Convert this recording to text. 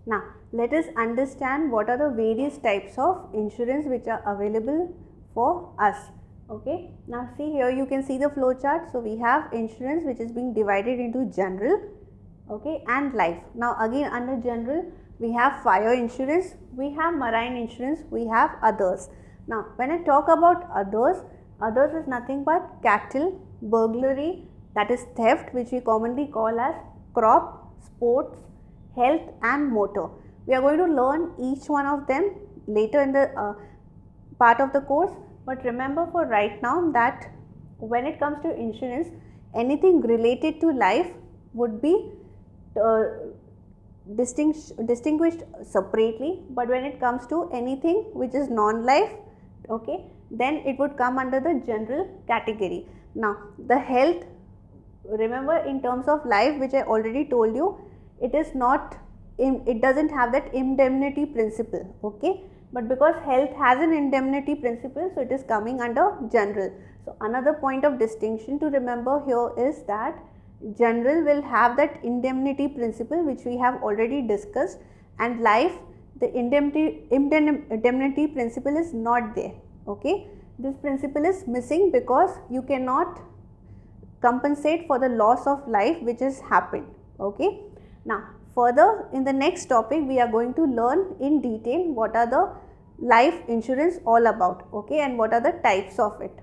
Now let us understand what are the various types of insurance which are available for us. Okay, now see here, you can see the flow chart. So we have insurance which is being divided into general, okay, and life. Now again, under general we have fire insurance, we have marine insurance, we have others. Now when I talk about others, others is nothing but cattle, burglary, that is theft, which we commonly call as crop, sports, health and motor. We are going to learn each one of them later in the part of the course, but remember for right now that when it comes to insurance, anything related to life would be distinguished separately, but when it comes to anything which is non-life, okay, then it would come under the general category. Now the health, remember in terms of life, which I already told you, it is not it doesn't have that indemnity principle, okay, but because health has an indemnity principle, so it is coming under general. So another point of distinction to remember here is that general will have that indemnity principle which we have already discussed, and life, the indemnity principle is not there, okay. This principle is missing because you cannot compensate for the loss of life which has happened, okay. Now further in the next topic we are going to learn in detail what are the life insurance all about, okay, and what are the types of it.